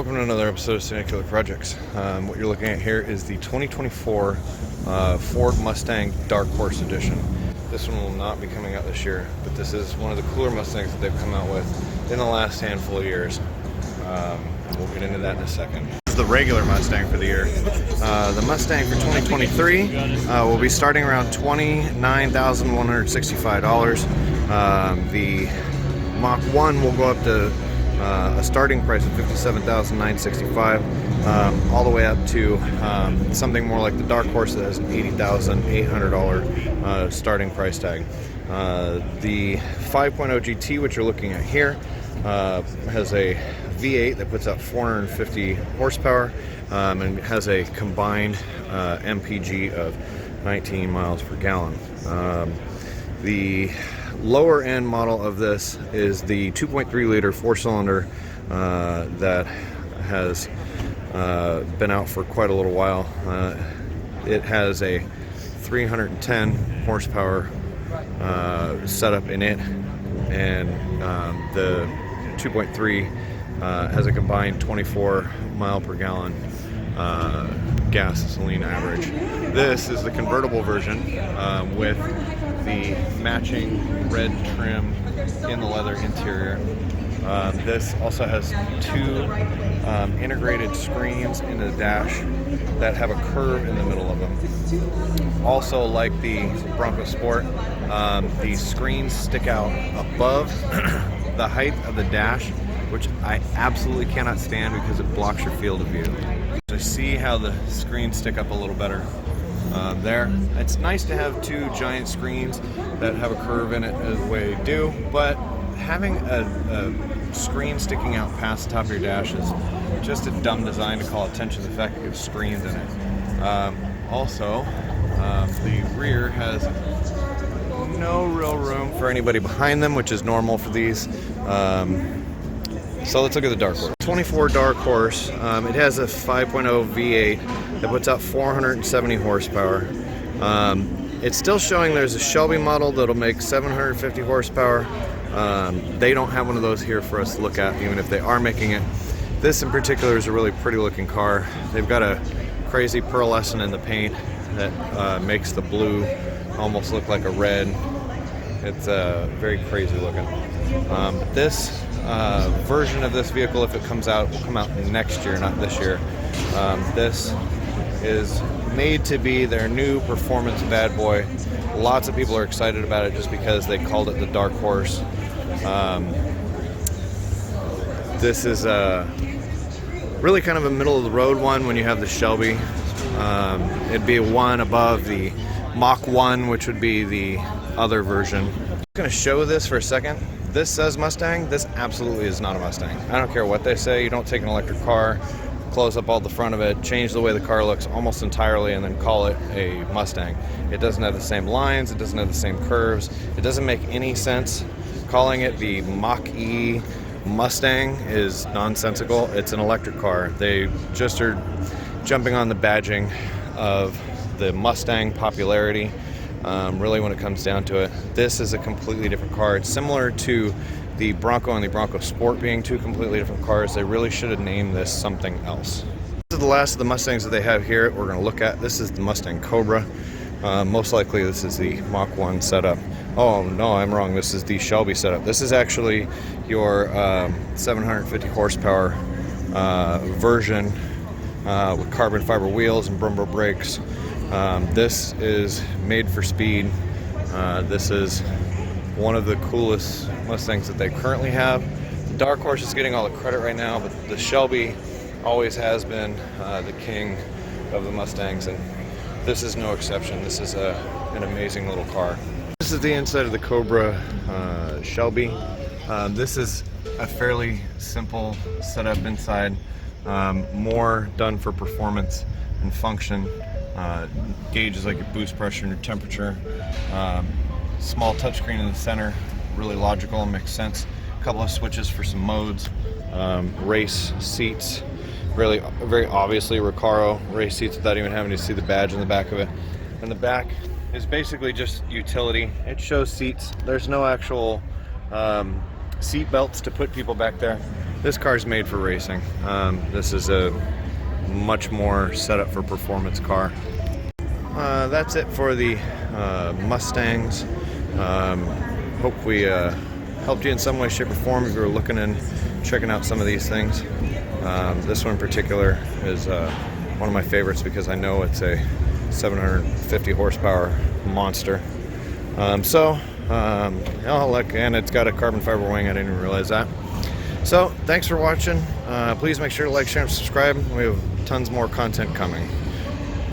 welcome to another episode of Killer Projects. What you're looking at here is the 2024 Ford Mustang Dark Horse Edition. This one will not be coming out this year, but this is one of the cooler Mustangs that they've come out with in the last handful of years. We'll get into that in a second. This is the regular Mustang for the year. The Mustang for 2023 will be starting around $29,165. The Mach 1 will go up to a starting price of $57,965, all the way up to something more like the Dark Horse that has an $80,800 starting price tag. The 5.0 GT, which you're looking at here, has a V8 that puts out 450 horsepower and has a combined MPG of 19 miles per gallon. The lower end model of this is the 2.3 liter four-cylinder that has been out for quite a little while. It has a 310 horsepower setup in it, and the 2.3 has a combined 24 mile per gallon gasoline average. This is the convertible version with the matching red trim in the leather interior. This also has two integrated screens in the dash that have a curve in the middle of them. Also, like the Bronco Sport, the screens stick out above the height of the dash, which I absolutely cannot stand because it blocks your field of view. So see how the screens stick up a little better there. It's nice to have two giant screens that have a curve in it as the way they do, but having a screen sticking out past the top of your dash is just a dumb design to call attention to the fact that there's screens in it. Also, the rear has no real room for anybody behind them, which is normal for these. So let's look at the Dark Horse. 24 Dark Horse. It has a 5.0 V8 that puts out 470 horsepower. It's still showing there's a Shelby model that'll make 750 horsepower. They don't have one of those here for us to look at, even if they are making it. This in particular is a really pretty looking car. They've got a crazy pearlescent in the paint that makes the blue almost look like a red. It's very crazy looking. This version of this vehicle, if it comes out, will come out next year, not this year. This is made to be their new performance bad boy. Lots of people are excited about it just because they called it the Dark Horse. This is really kind of a middle of the road one when you have the Shelby. It'd be one above the Mach 1, which would be the other version. I'm going to show this for a second. This says Mustang. This absolutely is not a Mustang. I don't care what they say. You don't take an electric car, close up all the front of it, change the way the car looks almost entirely, and then call it a Mustang. It doesn't have the same lines. It doesn't have the same curves. It doesn't make any sense. Calling it the Mach-E Mustang is nonsensical. It's an electric car. They just are jumping on the badging of the Mustang popularity. Really, when it comes down to it, this is a completely different car. It's similar to the Bronco and the Bronco Sport being two completely different cars. They really should have named this something else. This is the last of the Mustangs that they have here we're going to look at. This is the Mustang Cobra. Most likely this is the Mach 1 setup. Oh no, I'm wrong. This is the Shelby setup. This is actually your 750 horsepower version with carbon fiber wheels and Brembo brakes. This is made for speed. This is one of the coolest Mustangs that they currently have. The Dark Horse is getting all the credit right now, but the Shelby always has been the king of the Mustangs, and this is no exception. This is an amazing little car. This is the inside of the Cobra Shelby. This is a fairly simple setup inside, more done for performance and function. Gauges like your boost pressure and your temperature. Small touchscreen in the center, really logical and makes sense. A couple of switches for some modes. Race seats, really very obviously Recaro race seats without even having to see the badge in the back of it. And the back is basically just utility. It shows seats. There's no actual seat belts to put people back there. This car's made for racing. This is a much more set up for performance car. That's it for the Mustangs. Hope we helped you in some way, shape, or form if you were looking and checking out some of these things. This one in particular is one of my favorites because I know it's a 750 horsepower monster. Look, and it's got a carbon fiber wing. I didn't even realize that. So thanks for watching. Please make sure to like, share, and subscribe. We have tons more content coming.